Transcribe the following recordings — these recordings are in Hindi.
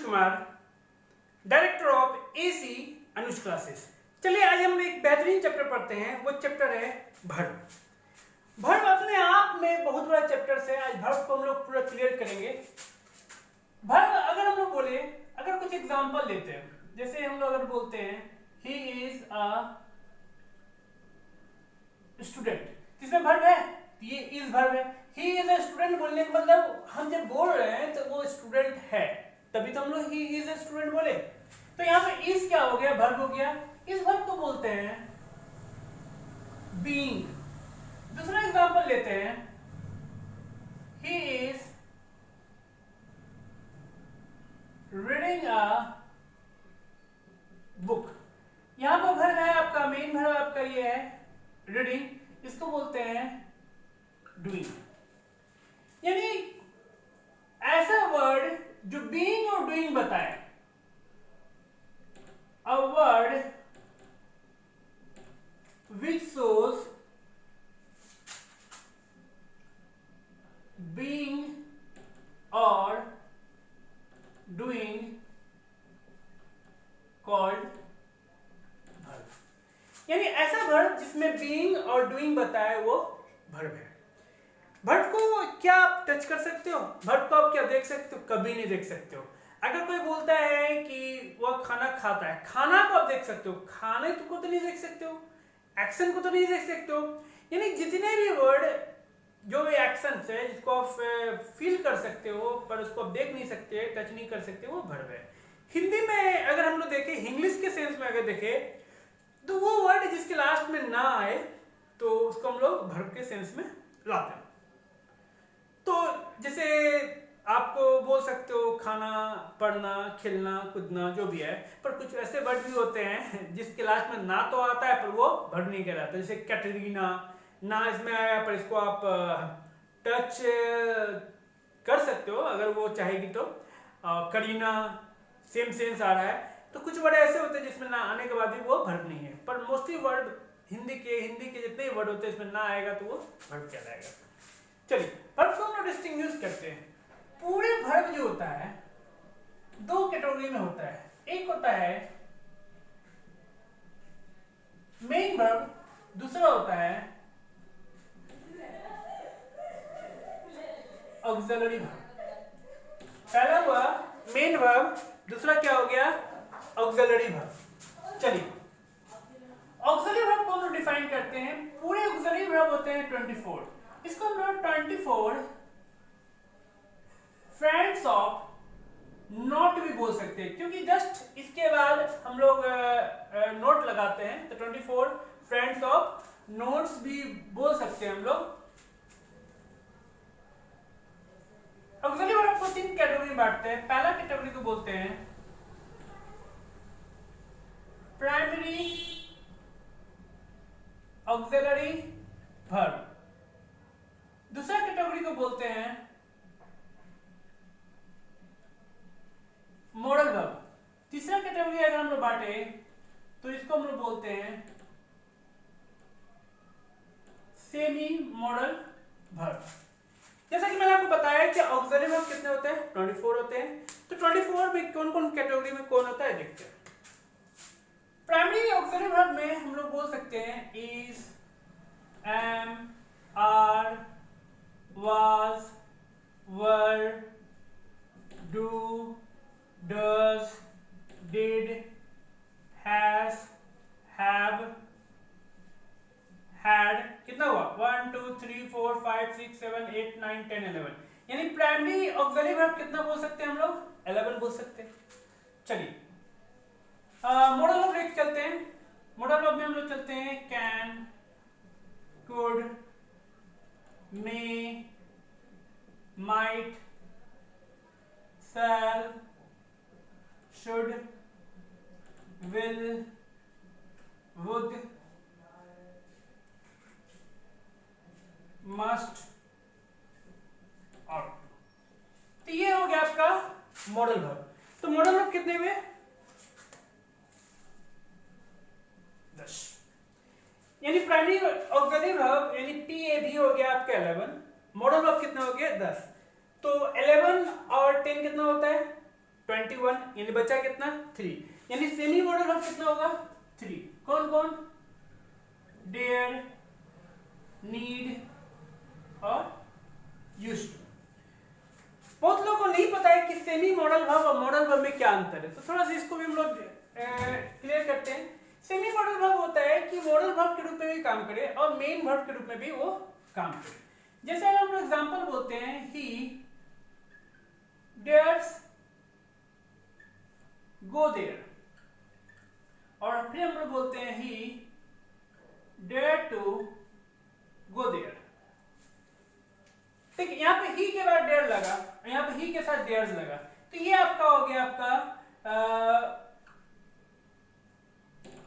Kumar, director of AC Anuj classes. चलिए आज हम एक बेहतरीन चैप्टर पढ़ते हैं। वो चैप्टर है वर्ब। वर्ब अपने आप में बहुत बड़ा चैप्टर है। आज वर्ब को हम लोग पूरा क्लियर करेंगे। वर्ब अगर हम लोग बोले, अगर कुछ एग्जांपल लेते हैं, जैसे हम लोग अगर बोलते हैं ही इज अ स्टूडेंट, जिसमें वर्ब है, ये इज वर्ब है। ही इज अ स्टूडेंट बोलने का मतलब हम जब बोल रहे हैं तो वो स्टूडेंट है, तभी तो हम लोग ही इज अ स्टूडेंट बोले। तो यहाँ पे इज क्या हो गया, वर्ब हो गया। इस वर्ब को बोलते हैं बीइंग। दूसरा एग्जांपल लेते हैं, he is reading a book. यहां पर वर्ब है आपका, मेन वर्ब आपका ये है रीडिंग, इसको बोलते हैं डूइंग। यानी ऐसा वर्ड जो बीइंग और डूइंग बताए। A word which shows being or doing called verb। यानी ऐसा वर्ब जिसमें being और doing बताए वो वर्ब है। वर्ब को क्या आप टच कर सकते हो? वर्ब को आप क्या देख सकते हो? कभी नहीं देख सकते हो। अगर कोई बोलता है कि वह खाना खाता है, खाना को आप देख सकते हो, खाने को तो नहीं देख सकते हो, एक्शन को तो नहीं देख सकते हो। यानी जितने भी वर्ड जो भी एक्शन है जिसको आप फील कर सकते हो पर उसको आप देख नहीं सकते, टच नहीं कर सकते, वो वर्ब है। हिंदी में अगर हम लोग देखें, इंग्लिश के सेंस में अगर देखें, तो वो वर्ड जिसके लास्ट में ना आए तो उसको हम लोग वर्ब के सेंस में लाते हैं। तो जैसे आपको बोल सकते हो खाना, पढ़ना, खेलना, कूदना, जो भी है, पर कुछ ऐसे वर्ड भी होते हैं जिसके लास्ट में ना तो आता है पर वो वर्ब नहीं कहलाता। जैसे कैटरीना, ना इसमें आया पर इसको आप टच कर सकते हो अगर वो चाहेगी तो। करीना, सेम सेंस आ रहा है। तो कुछ वर्ड ऐसे होते हैं जिसमें ना आने के बाद भी वो वर्ब नहीं है, पर मोस्टली वर्ड हिंदी के जितने वर्ड होते हैं इसमें ना आएगा तो वो वर्ब कहलाएगा। चलिए वर्ब को हम लोग डिस्टिंग्विश करते हैं। पूरे वर्ब जो होता है दो कैटेगरी में होता है। एक होता है मेन वर्ब, दूसरा होता है ऑक्सिलरी वर्ब। पहला हुआ मेन वर्ब, दूसरा क्या हो गया, ऑक्सिलरी वर्ब। चलिए ऑक्सिलरी वर्ब को हम लोग डिफाइन करते हैं। पूरे ऑक्सिलरी वर्ब होते हैं 24। इसको हम लोग 24 फ्रेंड्स ऑफ नोट भी बोल सकते हैं, क्योंकि जस्ट इसके बाद हम लोग नोट लगाते हैं, तो 24 फ्रेंड्स ऑफ नोट्स भी बोल सकते हैं हम लोग। ऑक्सिलरी वर्ब को तीन कैटेगरी में बांटते हैं। पहला कैटेगरी को बोलते हैं प्राइमरी ऑक्सिलरी वर्ब। दूसरा कैटेगरी को बोलते हैं मॉडल वर्ब। तीसरा कैटेगरी अगर हम लोग बांटे तो इसको हम लोग बोलते हैं सेमी मॉडल वर्ब। जैसा कि मैंने आपको बताया कि ऑक्सिलरी वर्ब कितने होते हैं, 24 होते हैं। तो 24 में कौन कौन कैटेगरी में कौन होता है देखते हैं। प्राइमरी ऑक्सिलरी वर्ब में हम लोग बोल सकते हैं is, am, are, was, were, do, does, did, has, have, had। कितना हुआ, 1 2 3 4 5 6 7 8 9 10 11। यानी प्राइमरी ऑक्सिलरी वर्ब कितना बोल सकते हैं हम लोग, 11 बोल सकते हैं। चलिए मॉडल वर्ब देख चलते हैं। मॉडल वर्ब में हम लोग चलते हैं can, could, may, might, shall, should, will, would, must, ought। तो ये हो गया आपका मॉडल वर्ब। तो मॉडल वर्ब कितने हुए, 10। यानी प्राइमरी ऑक्सिलरी वर्ब यानी PAV हो गया आपका 11, मॉडल वर्ब कितना हो गया 10। तो 11 और 10 कितना होता है 21, यानी बचा कितना 3, यानी सेमी मॉडल वर्ब कितना होगा 3। कौन कौन, डेयर, नीड और यूज्ड टू। बहुत लोगों को नहीं पता है कि सेमी मॉडल वर्ब और मॉडल वर्ब में क्या अंतर है, तो थोड़ा सा इसको भी हम लोग क्लियर करते हैं। सेमी मॉडल वर्ब होता है कि मॉडल वर्ब के रूप में भी काम करे और मेन वर्ब के रूप में भी वो काम करे। जैसे अगर हम लोग एग्जांपल बोलते हैं, ही डेयर्स गो देयर, और फिर हम लोग बोलते हैं he dare to go there. ठीक है, यहाँ पे ही के बाद डेयर लगा, यहाँ पे ही के साथ डेयर्स लगा, तो ये आपका हो गया आपका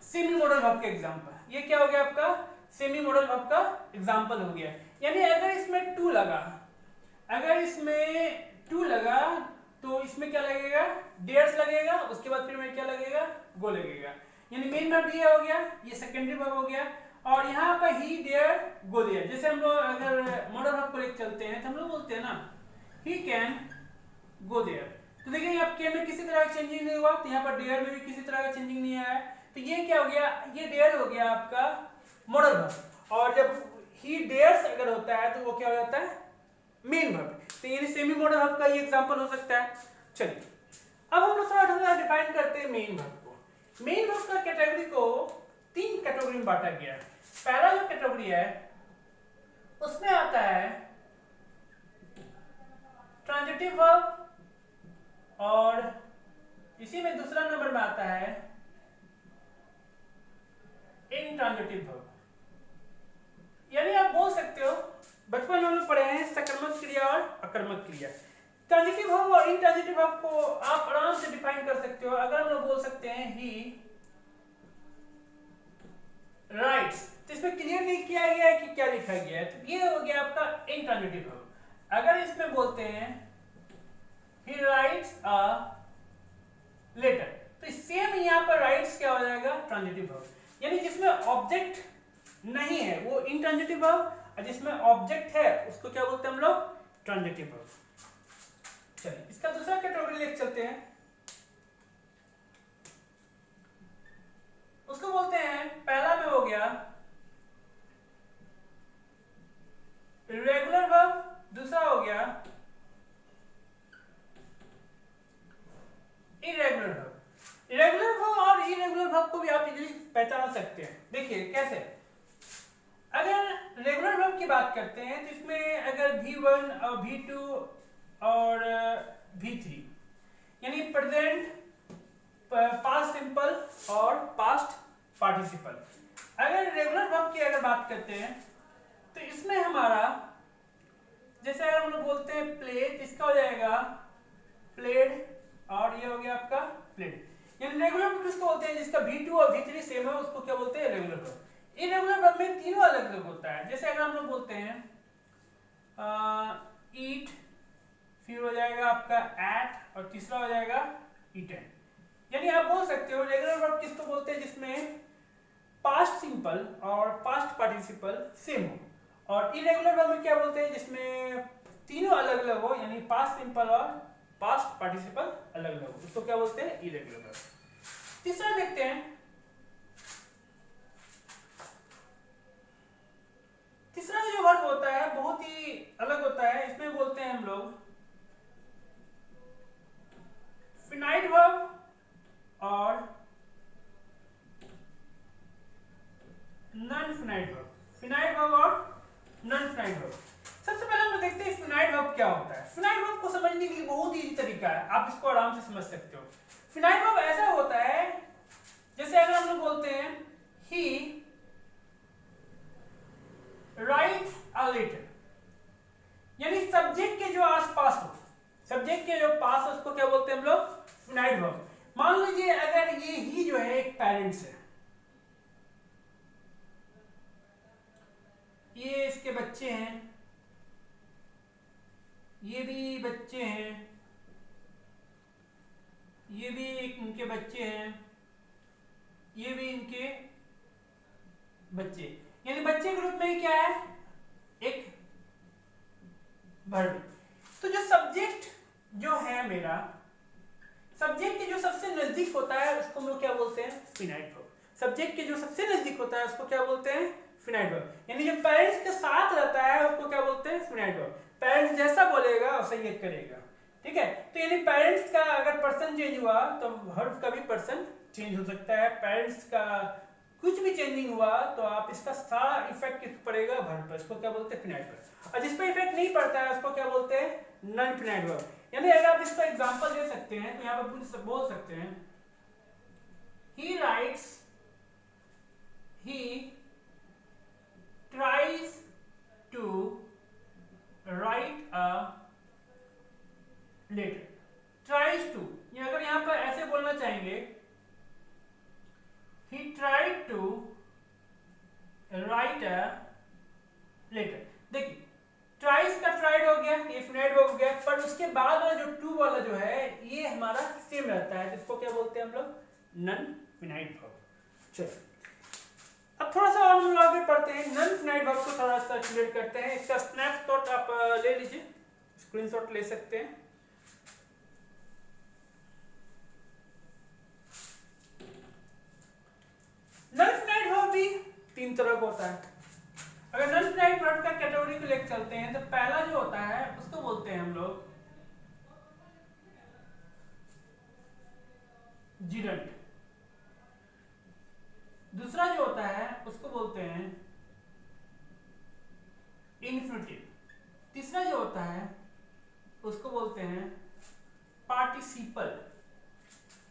सेमी मॉडल वर्ब का एग्जांपल। ये क्या हो गया आपका सेमी मॉडल वर्ब का एग्जांपल हो गया। यानी अगर इसमें टू लगा, अगर इसमें टू लगा तो इसमें क्या लगेगा, डेयर्स लगेगा, उसके बाद फिर में क्या लगेगा, गो लगेगा। यानी मेन वर्ब ये हो गया, ये सेकेंडरी वर्ब हो गया, और यहाँ पर ही डेयर गो देयर। जैसे हम लोग अगर मॉडल वर्ब को लेकर चलते हैं तो हम लोग बोलते हैं ना, ही कैन गो देयर, तो देखिए यहाँ के में किसी तरह का चेंजिंग नहीं हुआ, तो यहाँ पर डेयर में भी किसी तरह का चेंजिंग नहीं आया, तो ये क्या हो गया, ये डेयर हो गया आपका मॉडल वर्ब। और जब ही डेयर्स अगर होता है तो वो क्या हो जाता है, मेन वर्ब। तो ये सेमी मॉडल वर्ब का ये एग्जांपल हो सकता है। चलिए अब हम लोग थोड़ा डिफाइन करते हैं मेन वर्ब को। मेन वर्ब का कैटेगरी को 3 कैटेगरी में बांटा गया है। पहला जो कैटेगरी है उसमें आता है ट्रांजिटिव वर्ब, और इसी में दूसरा नंबर में आता है इनट्रांजिटिव वर्ब। यानी आप बोल सकते हो, बचपन में हम लोग पढ़े हैं सकर्मक क्रिया और अकर्मक क्रिया। ट्रांजिटिव वर्ब और इनट्रांजिटिव वर्ब को आप आराम से डिफाइन कर सकते हो। अगर हम लोग बोल सकते हैं ही राइट्स, तो इसमें क्लियर नहीं किया गया है कि क्या लिखा गया है, तो ये हो गया आपका इनट्रांजिटिव वर्ब। अगर इसमें बोलते हैं ही राइट्स अ लेटर, तो सेम यहाँ पर राइट्स क्या हो जाएगा, ट्रांजिटिव वर्ब। यानी जिसमें ऑब्जेक्ट नहीं है वो इनट्रांजिटिव वर्ब, और जिसमें ऑब्जेक्ट है उसको क्या बोलते हैं हम लोग, ट्रांजिटिव वर्ब। चलिए इसका दूसरा कैटेगरी लेके चलते हैं, उसको बोलते हैं, पहला में हो गया रेगुलर वर्ब, दूसरा हो गया इरेगुलर वर्ब। रेगुलर वर्ब और इरेगुलर वर्ब को भी आप इजीली पहचान सकते हैं। देखिए कैसे, अगर रेगुलर वर्ब की बात करते हैं तो इसमें अगर V1 और V2 और V3 यानी प्रेजेंट, पास्ट सिंपल और पास्ट पार्टिसिपल। अगर रेगुलर वर्ब की अगर बात करते हैं तो इसमें हमारा, जैसे अगर हम लोग बोलते हैं प्ले, तो इसका हो जाएगा प्लेड, और ये हो गया आपका प्लेड। यानी रेगुलर वर्ब किसको बोलते हैं, जिसका V2 और V3 सेम है उसको क्या बोलते हैं, रेगुलर वर्ब। इरेगुलर वर्ब में तीनों अलग अलग होता है। जैसे अगर हम लोग बोलते हैं ईट, फिर हो जाएगा आपका एट, और तीसरा हो जाएगा ईटन। यानी आप बोल सकते हो रेगुलर वर्ब किसको बोलते हैं, जिसमें पास्ट सिंपल और पास्ट पार्टिसिपल सेम हो, और इरेगुलर वर्ब में क्या बोलते हैं, जिसमें तीनों अलग अलग हो, यानी पास्ट सिंपल और पास्ट पार्टिसिपल अलग अलग हो, उसको क्या बोलते हैं, इरेगुलर वर्ब। तीसरा देखते हैं, तीसरा जो वर्ब होता है बहुत ही अलग होता है। इसमें बोलते हैं हम लोग फिनाइट वर्ब और non finite verb. Finite verb और नॉन फिनाइट वर्ब। सबसे पहले हम लोग देखते हैं फिनाइट वर्ब क्या होता है। फिनाइट वर्ब को समझने के लिए बहुत ही तरीका है, आप इसको आराम से समझ सकते हो। फिनाइट वर्ब ऐसा होता है, जैसे अगर हम लोग बोलते हैं ही राइट्स अ लेटर, यानी सब्जेक्ट के जो आसपास हो, सब्जेक्ट के जो पास है उसको क्या बोलते हैं हम लोग, फिनाइट वर्ब। मान लीजिए अगर ये ही जो है एक पेरेंट्स है, ये इसके बच्चे हैं, ये भी बच्चे हैं, ये भी इनके बच्चे हैं, ये भी इनके बच्चे, यानी बच्चे के रूप में क्या है, एक वर्ब। तो जो सब्जेक्ट जो है मेरा, सब्जेक्ट के जो सबसे नजदीक होता है उसको हम लोग क्या बोलते हैं, फिनाइट वर्ब। सब्जेक्ट के जो सबसे नजदीक होता है उसको क्या बोलते हैं, फिनाइट वर्ब। यानी जो पेरेंट्स के साथ रहता है उसको क्या बोलते हैं, फिनाइट वर्ब। पेरेंट्स जैसा बोलेगा वैसा ये करेगा, ठीक है। तो यानी पेरेंट्स का अगर पर्सन चेंज हुआ तो वर्ब का भी पर्सन चेंज हो सकता है। पेरेंट्स का कुछ भी चेंजिंग हुआ तो आप इसका सारा इफेक्ट किस पड़ेगा, वर्ब पर। इसको क्या बोलते हैं, फिनाइट वर्ब। और जिस पे इफेक्ट नहीं पड़ता है उसको क्या बोलते हैं, नॉन फिनाइट वर्ब। यानी अगर आप इसका एग्जांपल दे सकते हैं तो यहाँ पर बोल सकते हैं he writes, he tries to write a letter। tries to, ये अगर यहाँ पर ऐसे बोलना चाहेंगे he tried to write a letter। देखिए ट्राइज का ट्राइड हो गया, ये फिनाइट वर्ब हो गया, पर उसके बाद वाला जो टू वाला जो है ये हमारा सेम रहता है, इसको क्या बोलते हैं हम लोग, नॉन फिनाइट वर्ब। चलो अब थोड़ा सा और हम लोग आगे पढ़ते हैं, नॉन फिनाइट वर्ब को थोड़ा सा क्लियर करते हैं। इसका स्नैपशॉट आप ले लीजिए, स्क्रीनशॉट ले सकते हैं। नॉन फिनाइट वर्ब भी तीन तरह का होता है। अगर नॉन फिनाइट वर्ब का कैटेगरी को लेकर चलते हैं तो पहला जो होता है उसको बोलते हैं हम लोग जिरंट। दूसरा जो होता है उसको बोलते हैं इन्फिनिटिव। तीसरा जो होता है उसको बोलते हैं पार्टिसिपल।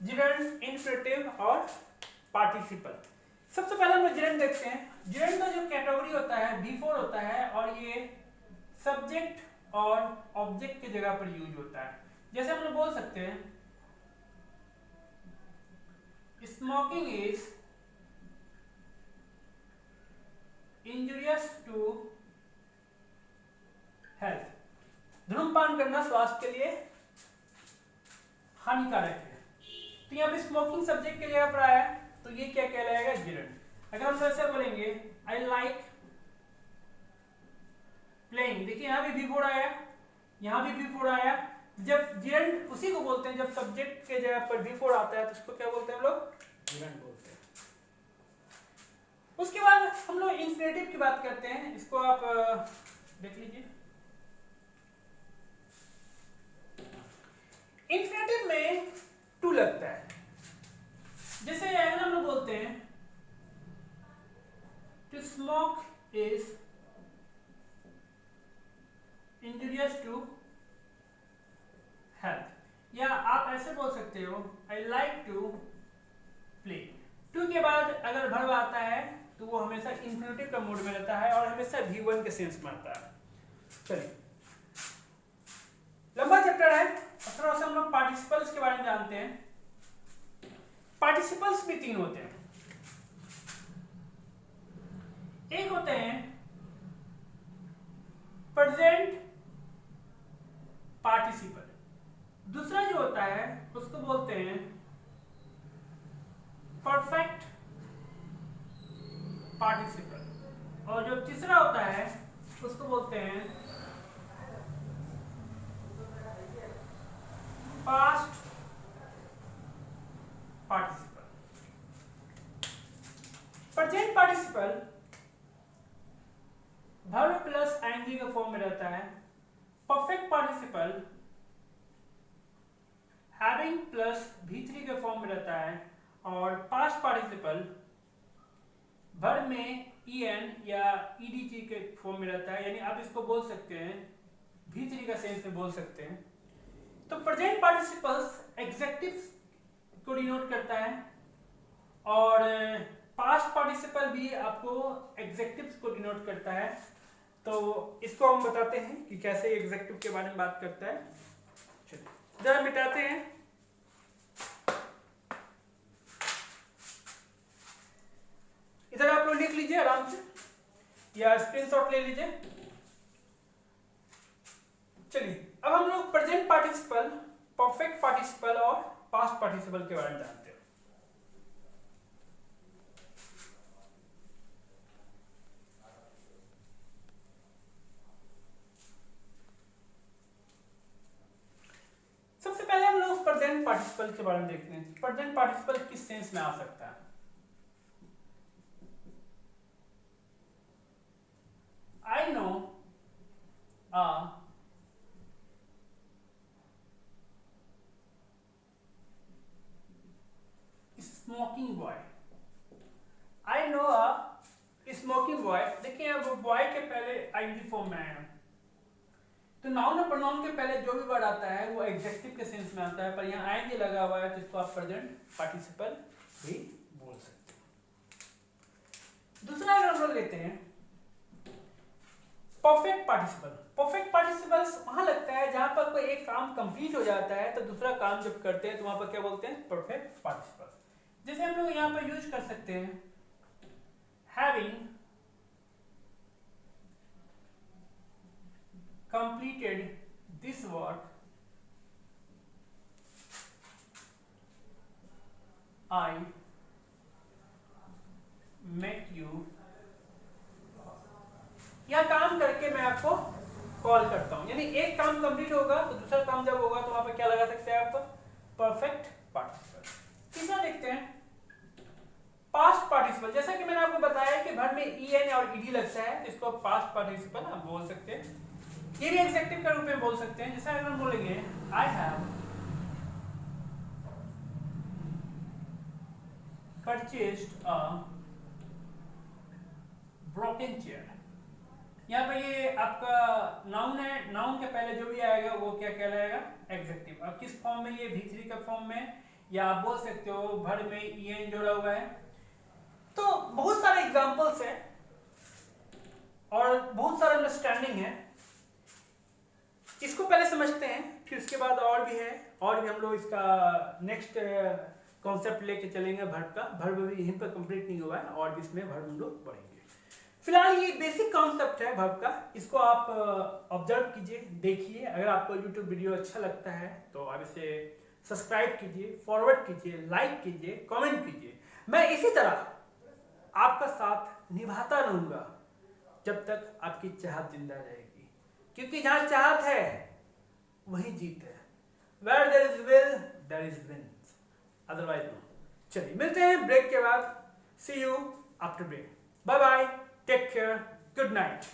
जिरंट, इन्फिनिटिव और पार्टिसिपल। सबसे पहले हम जिरंट देखते हैं। जिरंट का जो कैटेगरी होता है बिफोर होता है और ये सब्जेक्ट और ऑब्जेक्ट की जगह पर यूज होता है। जैसे हम लोग बोल सकते हैं smoking is injurious to health. धूम्रपान करना स्वास्थ्य के लिए हानिकारक है। तो यहाँ पे स्मोकिंग सब्जेक्ट की जगह पर आया तो ये क्या कहलाएगा, जिरंट। अगर हम वैसे बोलेंगे आई लाइक प्लेइंग, देखिए यहाँ भी बिफोर आया, यहाँ भी बिफोर आया। जब जिरंट उसी को बोलते हैं जब सब्जेक्ट के जगह पर बिफोर आता है तो उसको क्या बोलते हैं हम लोग, जिरंट बोलते हैं। उसके बाद हम लोग इंफिनिटिव की बात करते हैं। इसको आप देख लीजिए। इंफिनिटिव में टू लगता है। जैसे अगर हम लोग बोलते हैं to smoke is injurious to health, या आप ऐसे बोल सकते हो I like to play. To के बाद अगर वर्ब आता है तो वो हमेशा इंफिनिटिव का मोड में रहता है और हमेशा V1 के सेंस में आता है। चलिए लंबा चैप्टर है, थोड़ा सा हम लोग पार्टिसिपल्स के बारे में जानते हैं। पार्टिसिपल्स भी तीन होते हैं। एक होते हैं प्रेजेंट पार्टिसिपल, दूसरा जो होता है उसको बोलते हैं परफेक्ट पार्टिसिपल, और जो तीसरा होता है उसको बोलते हैं past participle. Present participle verb plus ING के फॉर्म में रहता है। Perfect participle having plus V3 के फॉर्म में रहता है। और पास्ट पार्टिसिपल वर्ब में en या edg के फॉर्म में रहता है, यानी आप इसको बोल सकते हैं V3 का सेंस में बोल सकते हैं। तो प्रेजेंट पार्टिसिपल्स एग्जेक्टिव्स को डिनोट करता है और पास्ट पार्टिसिपल भी आपको एग्जेक्टिव्स को डिनोट करता है। तो इसको हम बताते हैं कि कैसे एग्जेक्टिव के बारे में बात करता है। चलिए जरा मिटाते हैं। इधर आप लोग लिख लीजिए आराम से या स्क्रीनशॉट ले लीजिए। चलिए अब हम लोग प्रेजेंट पार्टिसिपल, परफेक्ट पार्टिसिपल और पास्ट पार्टिसिपल के बारे में जानते हैं। सबसे पहले हम लोग प्रेजेंट पार्टिसिपल पार्टिसिपल के बारे में देखते हैं। प्रेजेंट पार्टिसिपल किस सेंस में आ सकता है? I know a smoking boy. I know a smoking boy. देखिए अब बॉय के पहले आईडी फॉर्म में आया, तो नाउन और प्रोनाउन के पहले जो भी वर्ड आता है वो एग्जेक्टिव के सेंस में आता है, पर यहाँ आईएनजी लगा हुआ है जिसको आप प्रेजेंट पार्टिसिपल भी बोल सकते हैं। दूसरा एग्जांपल लेते हैं परफेक्ट पार्टिसिपल। परफेक्ट पार्टिसिपल्स वहां लगता है जहां पर कोई एक काम कंप्लीट हो जाता है तो दूसरा काम जब करते हैं तो वहां पर क्या बोलते हैं? Perfect participle. जैसे हम लोग यहां पर यूज कर सकते हैं having completed this work I met you। यह काम करके मैं आपको कॉल करता हूं, यानी एक काम कंप्लीट होगा तो दूसरा काम जब होगा तो वहां पर क्या लगा सकते हैं आप? Perfect participle. तीसरा देखते हैं पास्ट पार्टिसिपल। जैसा कि मैंने आपको बताया कि वर्ब में en और ed लगता है, इसको पास्ट पार्टिसिपल हम बोल सकते हैं। ये भी एग्जेक्टिव के रूप में बोल सकते हैं। जैसे अगर हम बोलेंगे I have purchased a broken chair. यहाँ पे ये आपका नाउन है, नाउन के पहले जो भी आएगा वो क्या कहलाएगा? एग्जेक्टिव। अब किस फॉर्म में? ये V3 का फॉर्म में, या आप बोल सकते हो वर्ब में en जोड़ा हुआ है। तो बहुत सारे एग्जांपल्स हैं और बहुत सारा अंडरस्टैंडिंग है। इसको पहले समझते हैं, फिर उसके बाद और भी है, और भी हम लोग इसका नेक्स्ट कॉन्सेप्ट लेके चलेंगे वर्ब का। वर्ब भी यहीं पर कंप्लीट नहीं हुआ है और भी इसमें वर्ब हम लोग पढ़ेंगे। फिलहाल ये बेसिक कॉन्सेप्ट है वर्ब का, इसको आप ऑब्जर्व कीजिए, देखिए। अगर आपको यूट्यूब वीडियो अच्छा लगता है तो आप इसे सब्सक्राइब कीजिए, फॉरवर्ड कीजिए, लाइक कीजिए, कमेंट कीजिए। मैं इसी तरह आपका साथ निभाता रहूंगा जब तक आपकी चाहत जिंदा रहेगी, क्योंकि जहां चाहत है वहीं जीत है। Where there is will, there is wins. Otherwise no. चलिए मिलते हैं ब्रेक के बाद। See you after break. Bye bye. Take care. Good night.